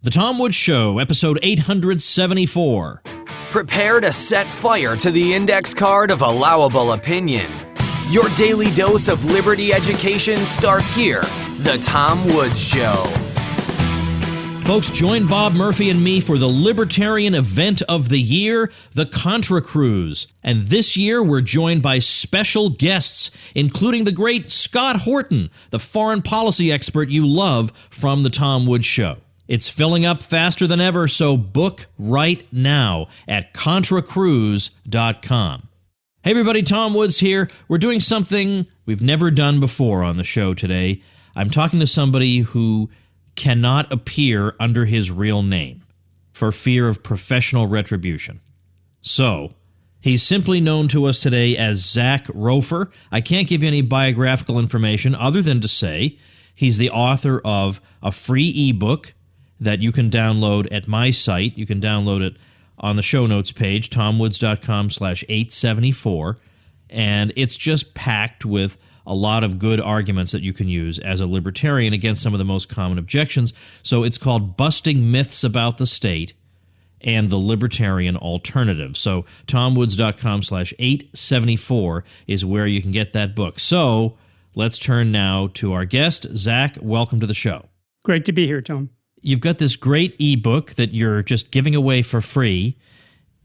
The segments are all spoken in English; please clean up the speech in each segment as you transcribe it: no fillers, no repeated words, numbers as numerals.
The Tom Woods Show, episode 874. Prepare to set fire to the index card of allowable opinion. Your daily dose of liberty education starts here. The Tom Woods Show. Folks, join Bob Murphy and me for the Libertarian event of the year, the Contra Cruise. And this year, we're joined by special guests, including the great Scott Horton, the foreign policy expert you love from the Tom Woods Show. It's filling up faster than ever, so book right now at contracruise.com. Hey everybody, Tom Woods here. We're doing something we've never done before on the show today. I'm talking to somebody who cannot appear under his real name for fear of professional retribution. So, he's simply known to us today as Zak Rover. I can't give you any biographical information other than to say he's the author of a free ebook that you can download at my site. You can download it on the show notes page, tomwoods.com/874, and it's just packed with a lot of good arguments that you can use as a libertarian against some of the most common objections. So it's called Busting Myths About the State and the Libertarian Alternative. So tomwoods.com/874 is where you can get that book. So let's turn now to our guest. Zak, welcome to the show. Great to be here, Tom. You've got this great ebook that you're just giving away for free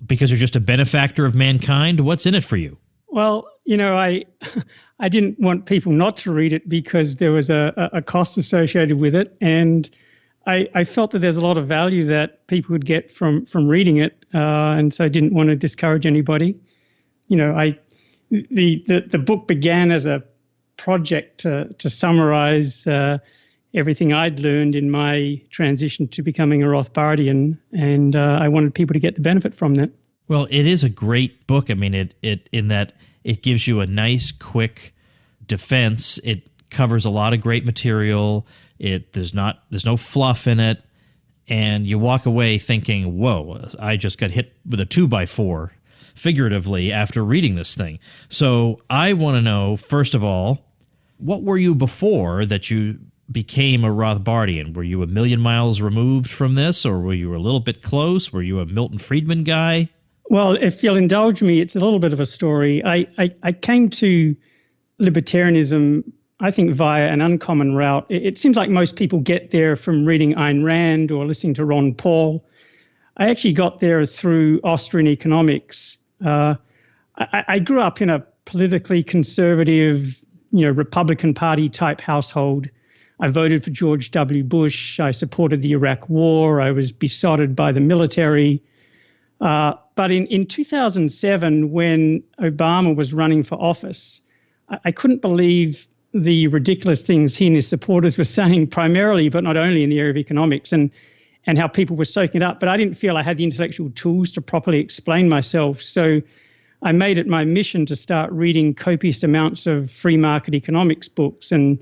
because you're just a benefactor of mankind. What's in it for you? Well, I didn't want people not to read it because there was a cost associated with it, and I felt that there's a lot of value that people would get from reading it, and so I didn't want to discourage anybody. The book began as a project to summarize everything I'd learned in my transition to becoming a Rothbardian, and I wanted people to get the benefit from that. Well, it is a great book. I mean, it in that it gives you a nice, quick defense. It covers a lot of great material. There's no fluff in it, and you walk away thinking, "Whoa, I just got hit with a 2x4." Figuratively, after reading this thing. So I want to know, first of all, what were you before that you became a Rothbardian? Were you a million miles removed from this, or were you a little bit close? Were you a Milton Friedman guy? Well, if you'll indulge me, it's a little bit of a story. I came to libertarianism, I think, via an uncommon route. It seems like most people get there from reading Ayn Rand or listening to Ron Paul. I actually got there through Austrian economics. I grew up in a politically conservative, Republican Party type household. I voted for George W. Bush. I supported the Iraq War. I was besotted by the military. But in 2007, when Obama was running for office, I couldn't believe the ridiculous things he and his supporters were saying, primarily, but not only in the area of economics, and how people were soaking it up. But I didn't feel I had the intellectual tools to properly explain myself. So I made it my mission to start reading copious amounts of free market economics books. And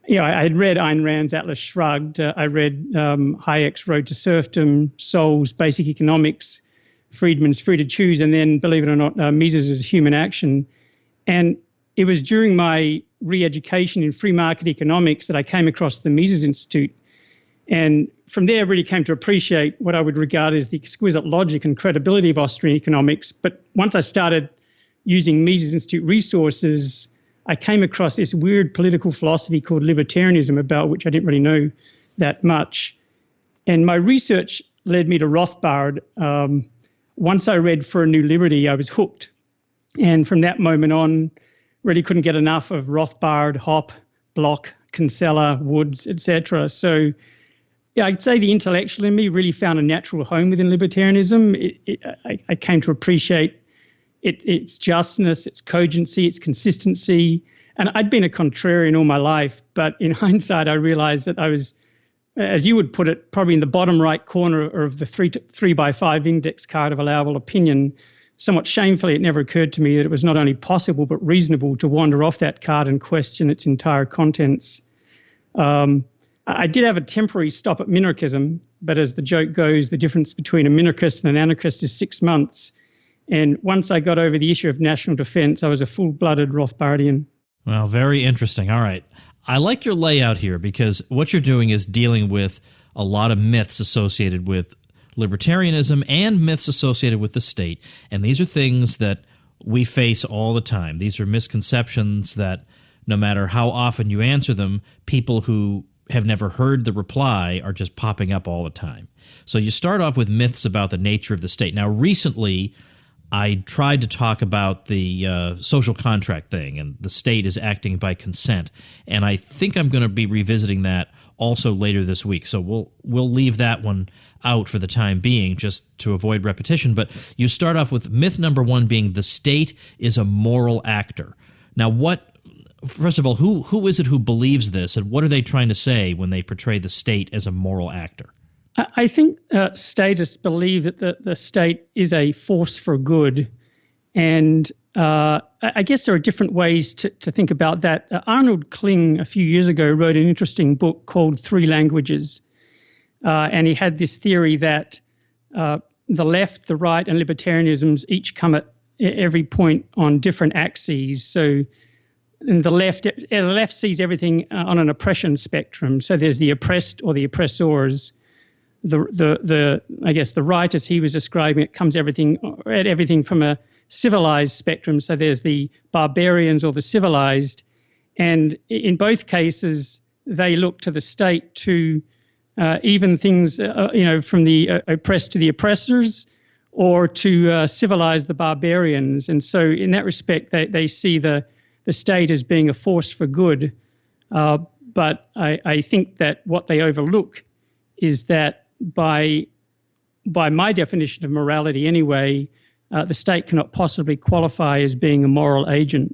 I had read Ayn Rand's Atlas Shrugged. I read Hayek's Road to Serfdom, Sowell's Basic Economics, Friedman's Free to Choose, and then, believe it or not, Mises's Human Action. And it was during my re-education in free market economics that I came across the Mises Institute. And from there, I really came to appreciate what I would regard as the exquisite logic and credibility of Austrian economics. But once I started using Mises Institute resources, I came across this weird political philosophy called libertarianism, about which I didn't really know that much. And my research led me to Rothbard. Once I read For a New Liberty, I was hooked. And from that moment on, really couldn't get enough of Rothbard, Hoppe, Bloch, Kinsella, Woods, etc. So I'd say the intellectual in me really found a natural home within libertarianism. I came to appreciate its justness, its cogency, its consistency. And I'd been a contrarian all my life, but in hindsight, I realized that I was, as you would put it, probably in the bottom right corner of the 3x5 index card of allowable opinion. Somewhat shamefully, it never occurred to me that it was not only possible but reasonable to wander off that card and question its entire contents. I did have a temporary stop at minarchism, but as the joke goes, the difference between a minarchist and an anarchist is 6 months. And once I got over the issue of national defense, I was a full-blooded Rothbardian. Well, very interesting. All right. I like your layout here because what you're doing is dealing with a lot of myths associated with libertarianism and myths associated with the state. And these are things that we face all the time. These are misconceptions that no matter how often you answer them, people who have never heard the reply are just popping up all the time. So you start off with myths about the nature of the state. Now, recently, I tried to talk about the social contract thing, and the state is acting by consent. And I think I'm going to be revisiting that also later this week. So we'll leave that one out for the time being, just to avoid repetition. But you start off with myth number one being the state is a moral actor. Now, first of all, who is it who believes this, and what are they trying to say when they portray the state as a moral actor? I think statists believe that the state is a force for good. And I guess there are different ways to think about that. Arnold Kling, a few years ago, wrote an interesting book called Three Languages. And he had this theory that the left, the right, and libertarianisms each come at every point on different axes. So and the left sees everything on an oppression spectrum. So there's the oppressed or the oppressors. I guess the right, as he was describing it, comes at everything from a civilized spectrum. So there's the barbarians or the civilized, and in both cases they look to the state to even things from the oppressed to the oppressors, or to civilize the barbarians. And so in that respect, they see the state as being a force for good. But I think that what they overlook is that by my definition of morality anyway, the state cannot possibly qualify as being a moral agent.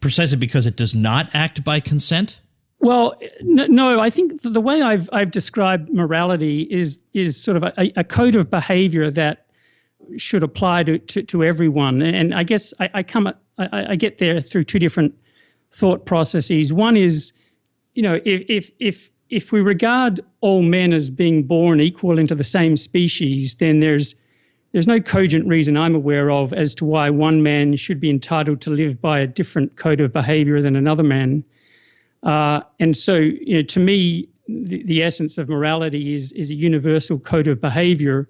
Precisely because it does not act by consent? Well, no, I think the way I've described morality is sort of a code of behavior that should apply to everyone. And I guess I get there through two different thought processes. One is, if we regard all men as being born equal into the same species, then there's no cogent reason I'm aware of as to why one man should be entitled to live by a different code of behavior than another man. And so, to me, the essence of morality is a universal code of behavior.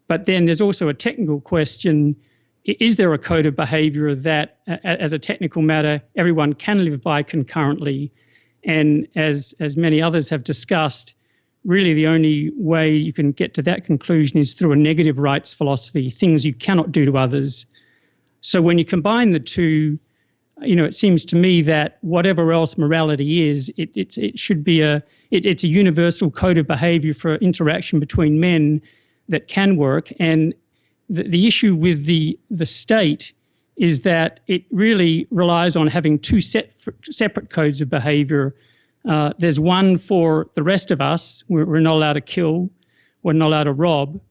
But then there's also a technical question. Is there a code of behavior that, as a technical matter, everyone can live by concurrently? And as many others have discussed, really the only way you can get to that conclusion is through a negative rights philosophy, things you cannot do to others. So when you combine the two, it seems to me that whatever else morality is, it should be it's a universal code of behavior for interaction between men that can work. And the issue with the state is that it really relies on having two separate codes of behavior. There's one for the rest of us. We're not allowed to kill. We're not allowed to rob.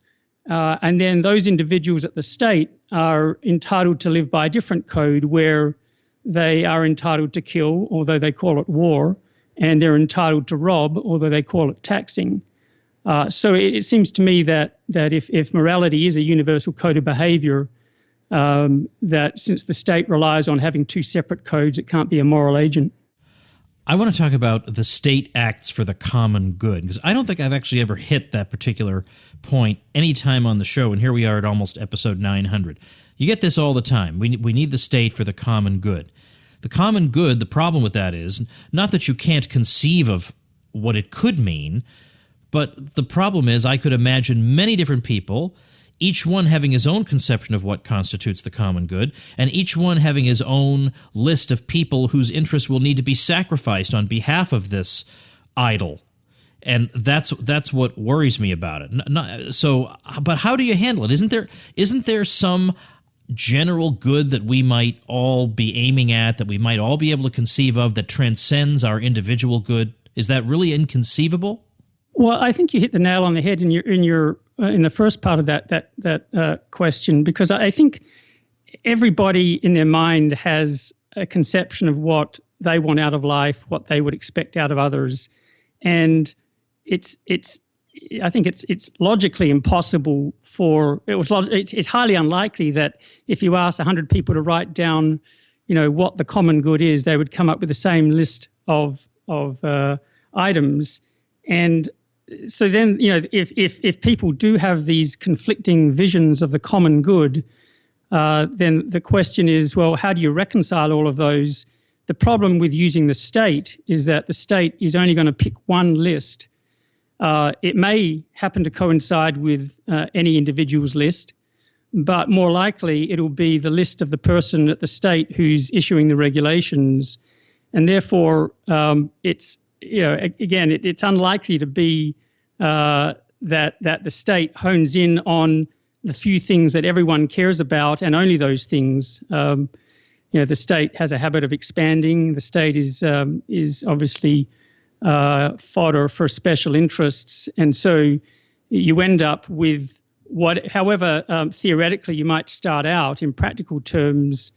And then those individuals at the state are entitled to live by a different code where they are entitled to kill, although they call it war, and they're entitled to rob, although they call it taxing. So it seems to me that if morality is a universal code of behavior, that since the state relies on having two separate codes, it can't be a moral agent. I want to talk about the state acts for the common good, because I don't think I've actually ever hit that particular point any time on the show, and here we are at almost episode 900. You get this all the time. We need the state for the common good. The common good, the problem with that is not that you can't conceive of what it could mean, but the problem is I could imagine many different people, each one having his own conception of what constitutes the common good, and each one having his own list of people whose interests will need to be sacrificed on behalf of this idol. And that's what worries me about it. But how do you handle it? Isn't there some general good that we might all be aiming at, that we might all be able to conceive of, that transcends our individual good? Is that really inconceivable? Well, I think you hit the nail on the head in the first part of that question, because I think everybody in their mind has a conception of what they want out of life, what they would expect out of others, and I think it's logically impossible it's highly unlikely that if you ask 100 people to write down, what the common good is, they would come up with the same list of items. And so then, if people do have these conflicting visions of the common good, then the question is, well, how do you reconcile all of those? The problem with using the state is that the state is only going to pick one list. It may happen to coincide with any individual's list, but more likely it'll be the list of the person at the state who's issuing the regulations. And therefore, it's unlikely to be that the state hones in on the few things that everyone cares about and only those things. The state has a habit of expanding. The state is obviously fodder for special interests, and so you end up with however theoretically you might start out, in practical terms,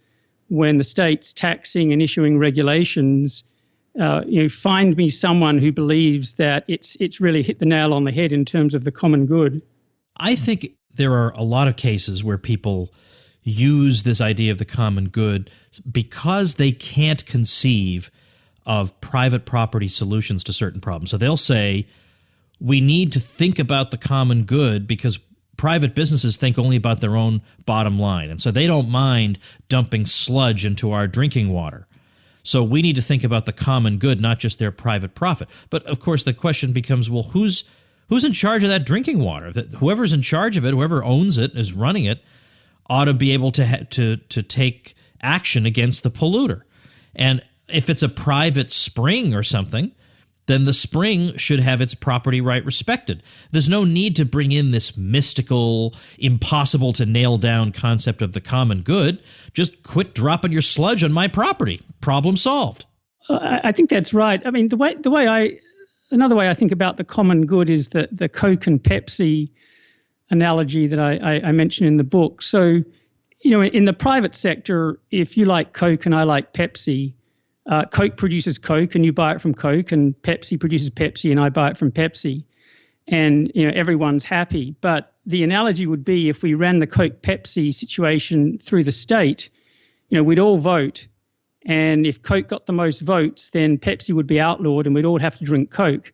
when the state's taxing and issuing regulations, find me someone who believes that it's really hit the nail on the head in terms of the common good. I think there are a lot of cases where people use this idea of the common good because they can't conceive of private property solutions to certain problems. So they'll say, we need to think about the common good because private businesses think only about their own bottom line. And so they don't mind dumping sludge into our drinking water. So we need to think about the common good, not just their private profit. But of course, the question becomes, well, who's in charge of that drinking water? Whoever's in charge of it, whoever owns it, is running it, ought to be able to take action against the polluter. And if it's a private spring or something, then the spring should have its property right respected. There's no need to bring in this mystical, impossible to nail down concept of the common good. Just quit dropping your sludge on my property. Problem solved. I think that's right. I mean, another way I think about the common good is the Coke and Pepsi analogy that I mentioned in the book. So, in the private sector, if you like Coke and I like Pepsi, Coke produces Coke and you buy it from Coke, and Pepsi produces Pepsi and I buy it from Pepsi, and everyone's happy. But the analogy would be, if we ran the Coke Pepsi situation through the state, we'd all vote, and if Coke got the most votes, then Pepsi would be outlawed and we'd all have to drink Coke.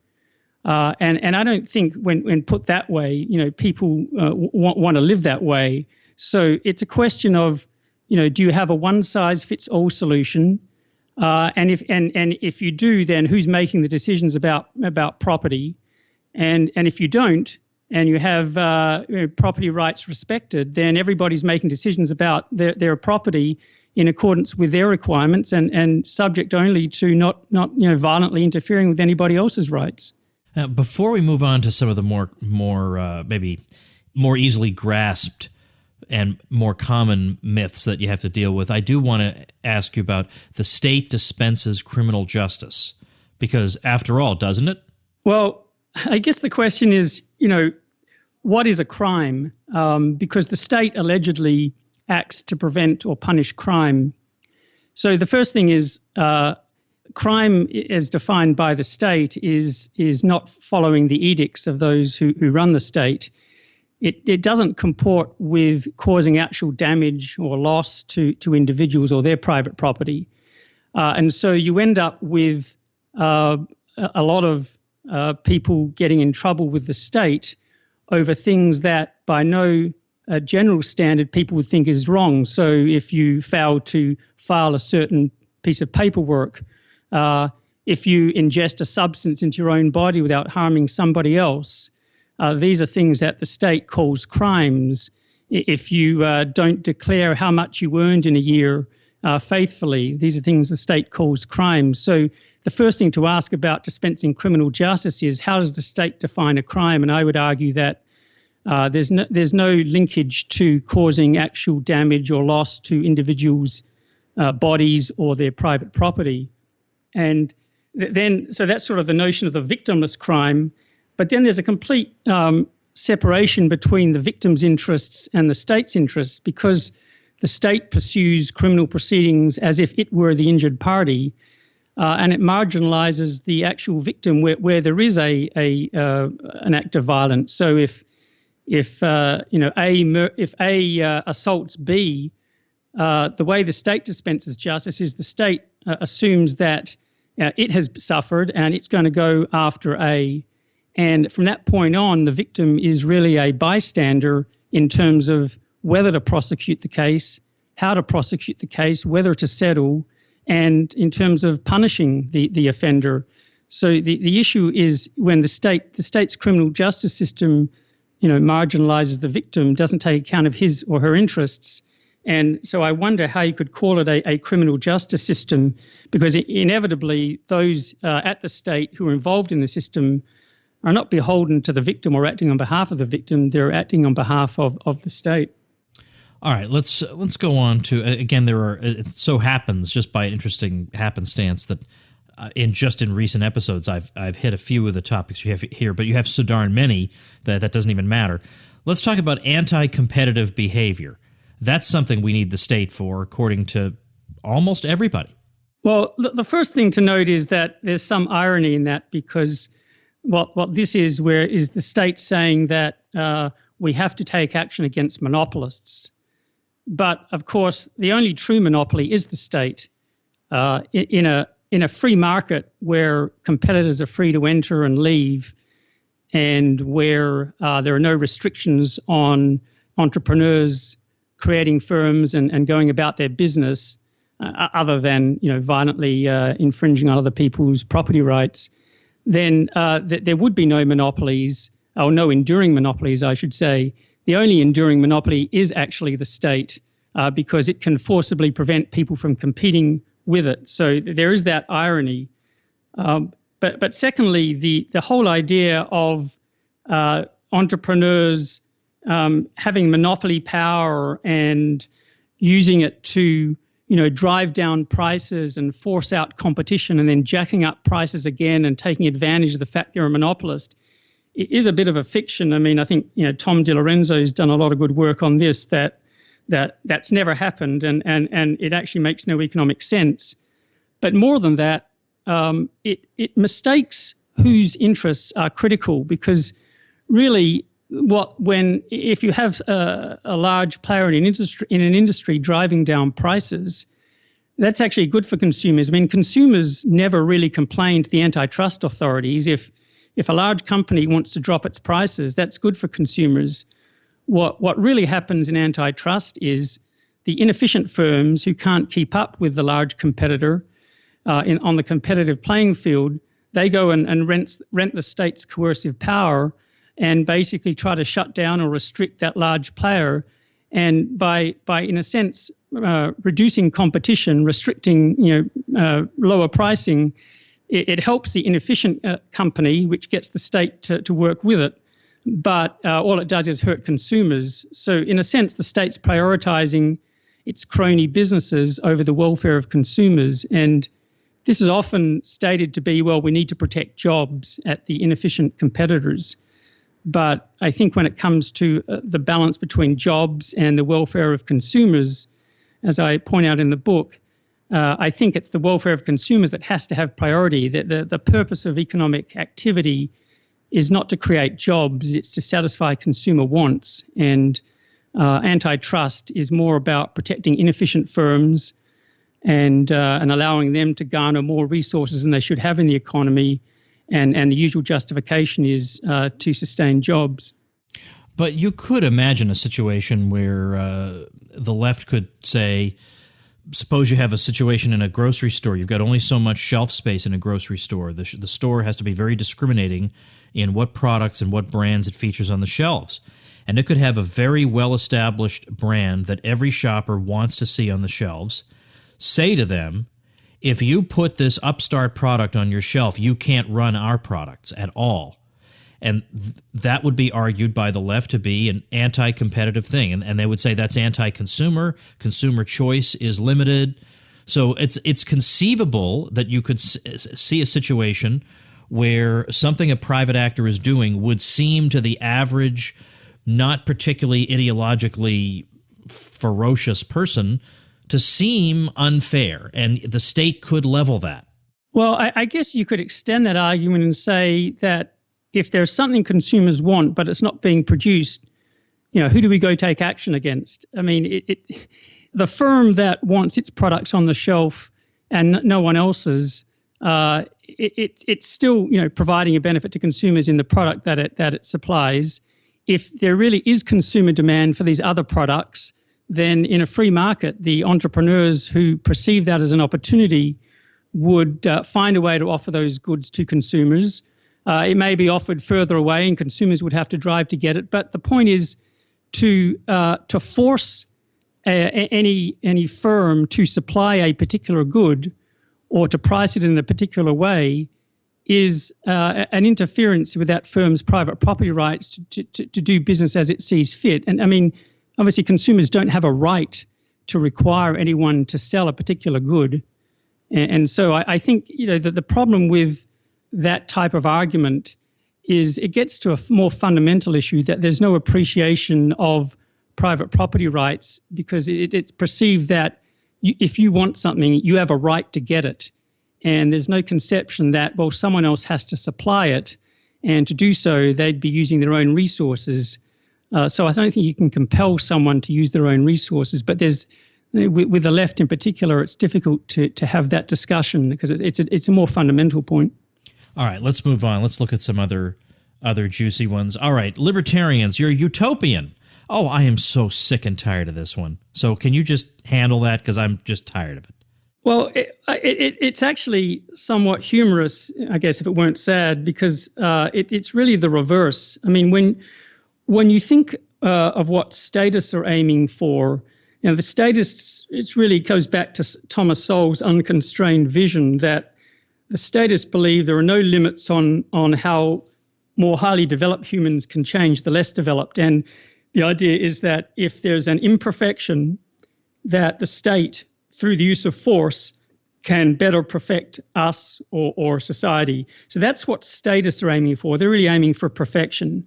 And I don't think when put that way, people want to live that way. So it's a question of, do you have a one-size-fits-all solution? And if you do, then who's making the decisions about property? And if you don't, and you have property rights respected, then everybody's making decisions about their property in accordance with their requirements and subject only to not violently interfering with anybody else's rights. Now, before we move on to some of the more maybe more easily grasped and more common myths that you have to deal with, I do want to ask you about the state dispenses criminal justice, because after all, doesn't it? Well, I guess the question is, what is a crime? Because the state allegedly acts to prevent or punish crime. So the first thing is, crime as defined by the state is not following the edicts of those who run the state. It doesn't comport with causing actual damage or loss to individuals or their private property. And so you end up with a lot of people getting in trouble with the state over things that by no general standard people would think is wrong. So if you fail to file a certain piece of paperwork, if you ingest a substance into your own body without harming somebody else, these are things that the state calls crimes. If you don't declare how much you earned in a year faithfully, these are things the state calls crimes. So the first thing to ask about dispensing criminal justice is, how does the state define a crime? And I would argue that there's no linkage to causing actual damage or loss to individuals' bodies or their private property. And then, so that's sort of the notion of the victimless crime. But then there's a complete separation between the victim's interests and the state's interests, because the state pursues criminal proceedings as if it were the injured party, and it marginalizes the actual victim where there is an act of violence. So if A assaults B, the way the state dispenses justice is the state assumes that it has suffered and it's going to go after A. And from that point on, the victim is really a bystander in terms of whether to prosecute the case, how to prosecute the case, whether to settle, and in terms of punishing the offender. So the issue is when the state's criminal justice system, marginalizes the victim, doesn't take account of his or her interests. And so I wonder how you could call it a criminal justice system, because inevitably those at the state who are involved in the system are not beholden to the victim or acting on behalf of the victim. They're acting on behalf of the state. All right, let's go on to, again, it so happens, just by an interesting happenstance, that in recent episodes I've hit a few of the topics you have here, but you have so darn many that doesn't even matter. Let's talk about anti-competitive behavior. That's something we need the state for, according to almost everybody. Well, the first thing to note is that there's some irony in that, because what this is the state saying that we have to take action against monopolists. But of course, the only true monopoly is the state. In a free market where competitors are free to enter and leave, and where there are no restrictions on entrepreneurs creating firms and going about their business, other than violently infringing on other people's property rights, then there would be no monopolies, or no enduring monopolies, I should say. The only enduring monopoly is actually the state, because it can forcibly prevent people from competing with it. So there is that irony. But secondly, the whole idea of entrepreneurs having monopoly power and using it to drive down prices and force out competition, and then jacking up prices again and taking advantage of the fact they're a monopolist, it is a bit of a fiction. I mean, I think Tom DiLorenzo has done a lot of good work on this, that's never happened, and it actually makes no economic sense. But more than that, it mistakes whose interests are critical, because really if you have a large player in an industry driving down prices, that's actually good for consumers. I mean, consumers never really complain to the antitrust authorities. If a large company wants to drop its prices, that's good for consumers. What really happens in antitrust is the inefficient firms who can't keep up with the large competitor on the competitive playing field, they go and rent the state's coercive power and basically try to shut down or restrict that large player. And by in a sense, reducing competition, restricting lower pricing, it helps the inefficient company, which gets the state to work with it. But all it does is hurt consumers. So in a sense, the state's prioritizing its crony businesses over the welfare of consumers. And this is often stated to be, well, we need to protect jobs at the inefficient competitors. But I think when it comes to the balance between jobs and the welfare of consumers, as I point out in the book, I think it's the welfare of consumers that has to have priority. The purpose of economic activity is not to create jobs, it's to satisfy consumer wants. And antitrust is more about protecting inefficient firms and allowing them to garner more resources than they should have in the economy. And the usual justification is to sustain jobs. But you could imagine a situation where the left could say, suppose you have a situation in a grocery store. You've got only so much shelf space in a grocery store. The store has to be very discriminating in what products and what brands it features on the shelves. And it could have a very well-established brand that every shopper wants to see on the shelves. Say to them, if you put this upstart product on your shelf, you can't run our products at all. And that would be argued by the left to be an anti-competitive thing. And they would say that's anti-consumer. Consumer choice is limited. So it's conceivable that you could see a situation where something a private actor is doing would seem to the average, not particularly ideologically ferocious person to seem unfair, and the state could level that. Well, I guess you could extend that argument and say that if there's something consumers want but it's not being produced, who do we go take action against? I mean, the firm that wants its products on the shelf and no one else's it's still providing a benefit to consumers in the product that it supplies. If there really is consumer demand for these other products, then in a free market, the entrepreneurs who perceive that as an opportunity would find a way to offer those goods to consumers. It may be offered further away, and consumers would have to drive to get it. But the point is to force any firm to supply a particular good or to price it in a particular way is an interference with that firm's private property rights to do business as it sees fit. And I mean, obviously, consumers don't have a right to require anyone to sell a particular good. And so I think that the problem with that type of argument is it gets to a more fundamental issue, that there's no appreciation of private property rights, because it's perceived that if you want something, you have a right to get it. And there's no conception that, well, someone else has to supply it, and to do so, they'd be using their own resources. So I don't think you can compel someone to use their own resources. But with the left in particular, it's difficult to have that discussion because it's a more fundamental point. All right, let's move on. Let's look at some other juicy ones. All right, libertarians, you're utopian. Oh, I am so sick and tired of this one. So can you just handle that? Because I'm just tired of it. Well, it's actually somewhat humorous, I guess, if it weren't sad, because it's really the reverse. I mean, when you think of what statists are aiming for, the statists, it really goes back to Thomas Sowell's unconstrained vision that the statists believe there are no limits on how more highly developed humans can change the less developed. And the idea is that if there's an imperfection, that the state, through the use of force, can better perfect us or society. So that's what statists are aiming for. They're really aiming for perfection.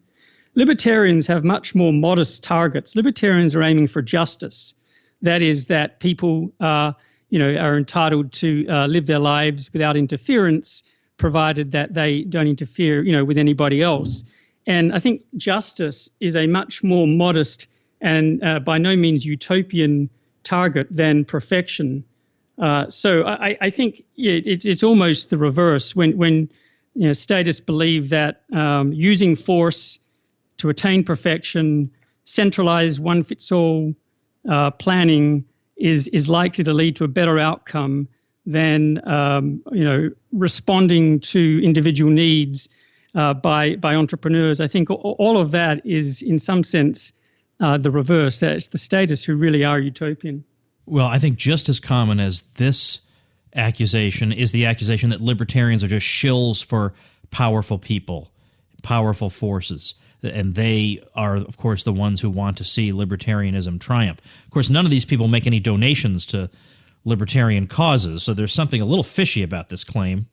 Libertarians have much more modest targets. Libertarians are aiming for justice. That is, that people are entitled to live their lives without interference, provided that they don't interfere, with anybody else. And I think justice is a much more modest and by no means utopian target than perfection. So I think it's almost the reverse when statists believe that using force to attain perfection, centralized one-fits-all planning is likely to lead to a better outcome than responding to individual needs by entrepreneurs. I think all of that is, in some sense, the reverse. That it's the statists who really are utopian. Well, I think just as common as this accusation is the accusation that libertarians are just shills for powerful people, powerful forces. And they are, of course, the ones who want to see libertarianism triumph. Of course, none of these people make any donations to libertarian causes, so there's something a little fishy about this claim.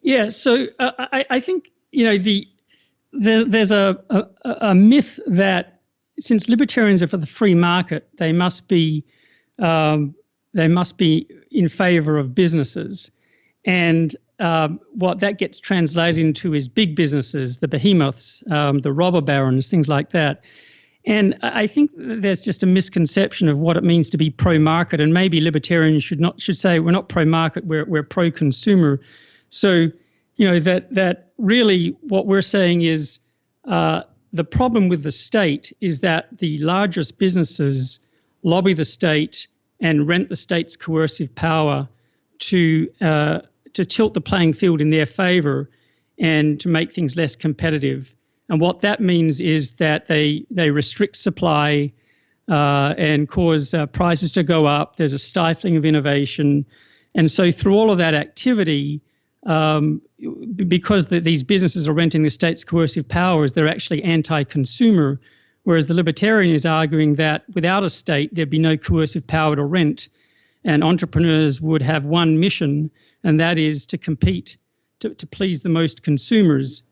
Yeah, so I think there's a myth that since libertarians are for the free market, they must be in favor of businesses, and what that gets translated into is big businesses, the behemoths, the robber barons, things like that. And I think there's just a misconception of what it means to be pro-market, and maybe libertarians should say we're not pro-market, we're pro-consumer. So, that really what we're saying is the problem with the state is that the largest businesses lobby the state and rent the state's coercive power to tilt the playing field in their favor and to make things less competitive. And what that means is that they restrict supply and cause prices to go up. There's a stifling of innovation. And so through all of that activity, because these businesses are renting the state's coercive powers, they're actually anti-consumer, whereas the libertarian is arguing that without a state, there'd be no coercive power to rent, and entrepreneurs would have one mission, and that is to compete to please the most consumers.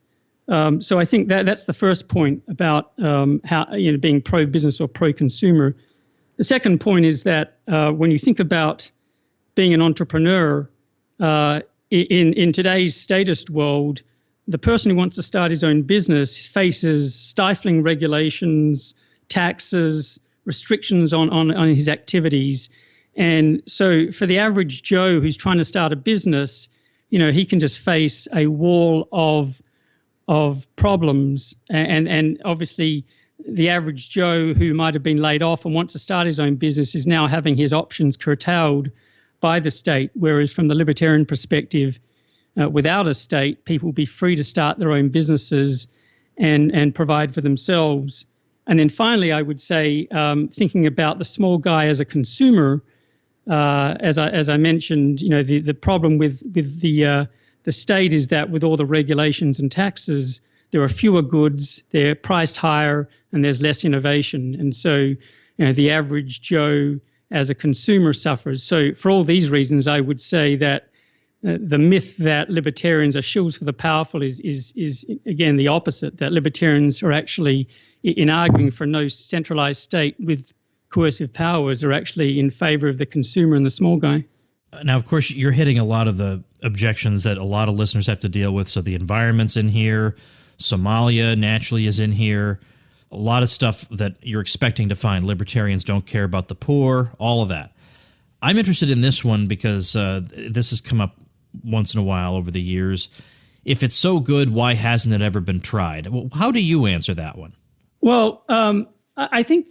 So I think that's the first point about how being pro-business or pro-consumer. The second point is that when you think about being an entrepreneur in today's statist world, the person who wants to start his own business faces stifling regulations, taxes, restrictions on his activities. And so for the average Joe who's trying to start a business, he can just face a wall of problems, and obviously the average Joe who might have been laid off and wants to start his own business is now having his options curtailed by the state, whereas from the libertarian perspective, without a state, people will be free to start their own businesses and provide for themselves. And then finally, I would say, thinking about the small guy as a consumer, as I mentioned, the problem with the state is that with all the regulations and taxes, there are fewer goods, they're priced higher, and there's less innovation. And so, the average Joe as a consumer suffers. So for all these reasons, I would say that the myth that libertarians are shills for the powerful is again the opposite, that libertarians are actually, in arguing for no centralized state with coercive powers, are actually in favor of the consumer and the small guy. Now, of course, you're hitting a lot of the objections that a lot of listeners have to deal with. So the environment's in here. Somalia naturally is in here. A lot of stuff that you're expecting to find. Libertarians don't care about the poor, all of that. I'm interested in this one because this has come up once in a while over the years. If it's so good, why hasn't it ever been tried? Well, how do you answer that one? Well, I think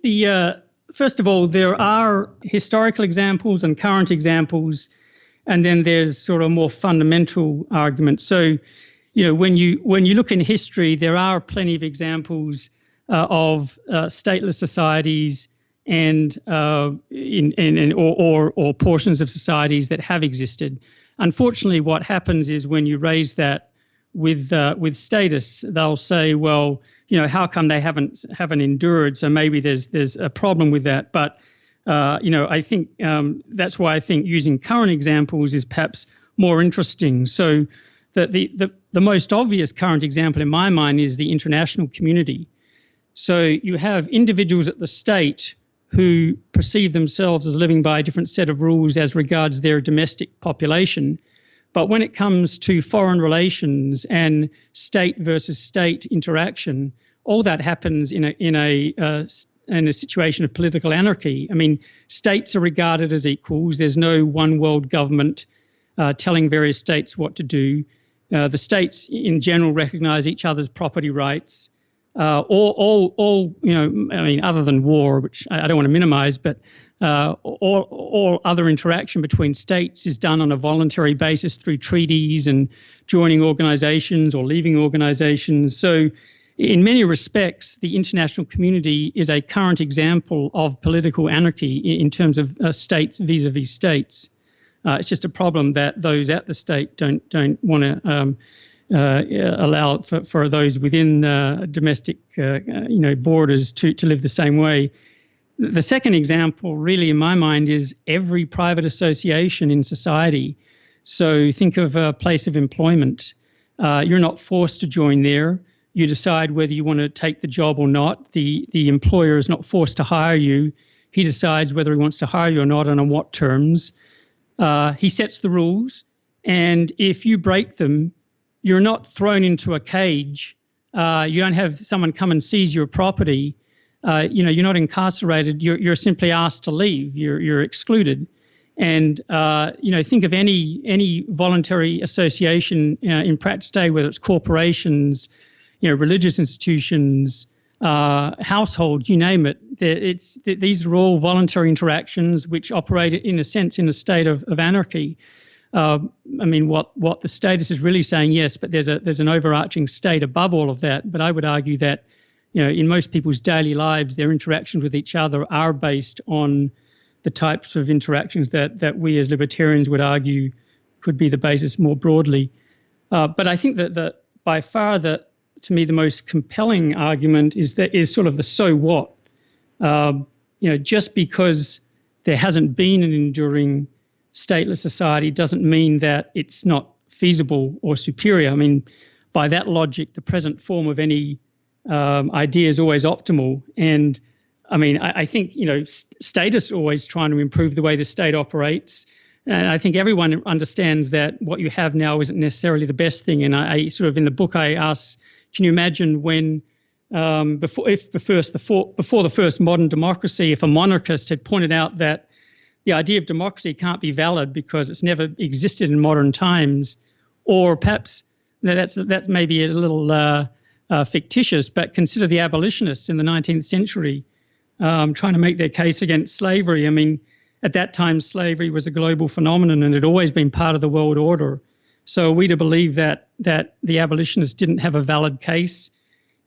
first of all, there are historical examples and current examples, and then there's sort of more fundamental arguments. So, when you look in history, there are plenty of examples of stateless societies and or portions of societies that have existed. Unfortunately, what happens is when you raise that with status, they'll say, well, how come they haven't endured? So maybe there's a problem with that. But I think that's why I think using current examples is perhaps more interesting. So the most obvious current example in my mind is the international community. So you have individuals at the state who perceive themselves as living by a different set of rules as regards their domestic population. But when it comes to foreign relations and state versus state interaction, all that happens in a situation of political anarchy. I mean, states are regarded as equals. There's no one world government telling various states what to do. The states in general recognize each other's property rights. All other than war, which I don't want to minimize, but all other interaction between states is done on a voluntary basis through treaties and joining organizations or leaving organizations. So in many respects, the international community is a current example of political anarchy in terms of states vis-a-vis states. It's just a problem that those at the state don't want to allow for those within domestic borders to live the same way. The second example, really, in my mind, is every private association in society. So think of a place of employment. You're not forced to join there. You decide whether you want to take the job or not. The employer is not forced to hire you. He decides whether he wants to hire you or not and on what terms. He sets the rules, and if you break them, you're not thrown into a cage. You don't have someone come and seize your property. You're not incarcerated. You're simply asked to leave. You're excluded. And think of any voluntary association in practice today, whether it's corporations, religious institutions, households, you name it. These are all voluntary interactions which operate in a sense in a state of anarchy. What the status is really saying, yes, but there's an overarching state above all of that. But I would argue that, in most people's daily lives, their interactions with each other are based on the types of interactions that we as libertarians would argue could be the basis more broadly. But I think that by far to me, the most compelling argument is sort of the so what. Just because there hasn't been an enduring stateless society doesn't mean that it's not feasible or superior. I mean, by that logic, the present form of any idea is always optimal. And I think, status always trying to improve the way the state operates. And I think everyone understands that what you have now isn't necessarily the best thing. And I sort of in the book, I ask, can you imagine when before the first modern democracy, if a monarchist had pointed out that the idea of democracy can't be valid because it's never existed in modern times, Or perhaps that may be a little fictitious, but consider the abolitionists in the 19th century trying to make their case against slavery. I mean, at that time, slavery was a global phenomenon and had always been part of the world order. So are we to believe that the abolitionists didn't have a valid case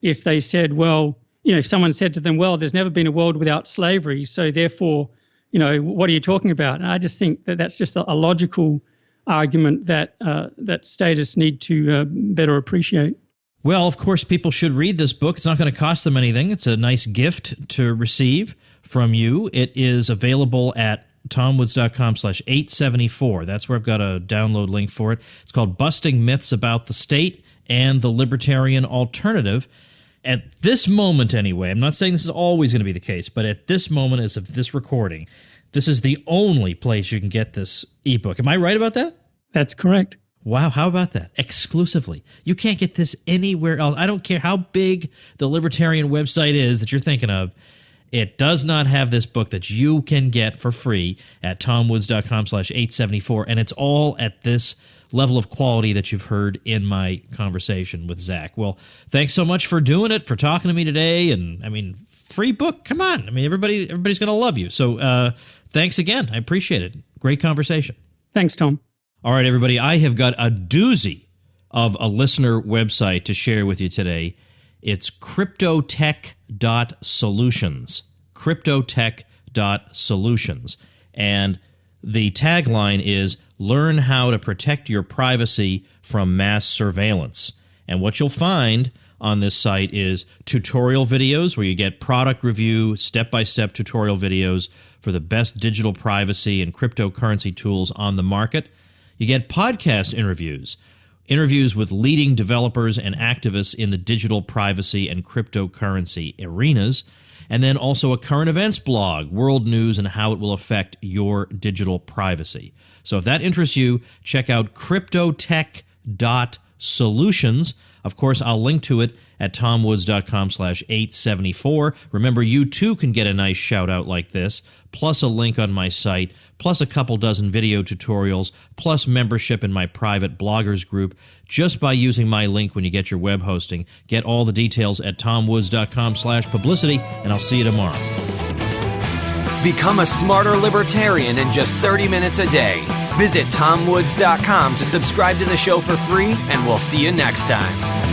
if they said, well, if someone said to them, well, there's never been a world without slavery, so therefore, what are you talking about? And I just think that that's just a logical argument that statists need to better appreciate. Well, of course, people should read this book. It's not going to cost them anything. It's a nice gift to receive from you. It is available at tomwoods.com/874. That's where I've got a download link for it. It's called Busting Myths About the State and the Libertarian Alternative. At this moment, anyway, I'm not saying this is always going to be the case, but at this moment, as of this recording, this is the only place you can get this ebook. Am I right about that? That's correct. Wow, how about that? Exclusively. You can't get this anywhere else. I don't care how big the Libertarian website is that you're thinking of. It does not have this book that you can get for free at tomwoods.com/874, and it's all at this level of quality that you've heard in my conversation with Zak. Well, thanks so much for doing it, for talking to me today, and, I mean, free book, come on. I mean, everybody's going to love you. So thanks again. I appreciate it. Great conversation. Thanks, Tom. All right, everybody, I have got a doozy of a listener website to share with you today. It's cryptotech.solutions. Cryptotech.solutions. And the tagline is, learn how to protect your privacy from mass surveillance. And what you'll find on this site is tutorial videos where you get product review, step-by-step tutorial videos for the best digital privacy and cryptocurrency tools on the market. You get podcast interviews with leading developers and activists in the digital privacy and cryptocurrency arenas, and then also a current events blog, world news, and how it will affect your digital privacy. So if that interests you, check out cryptotech.solutions. Of course, I'll link to it at tomwoods.com/874. Remember, you too can get a nice shout out like this, plus a link on my site, plus a couple dozen video tutorials, plus membership in my private bloggers group, just by using my link when you get your web hosting. Get all the details at tomwoods.com/publicity, and I'll see you tomorrow. Become a smarter libertarian in just 30 minutes a day. Visit tomwoods.com to subscribe to the show for free, and we'll see you next time.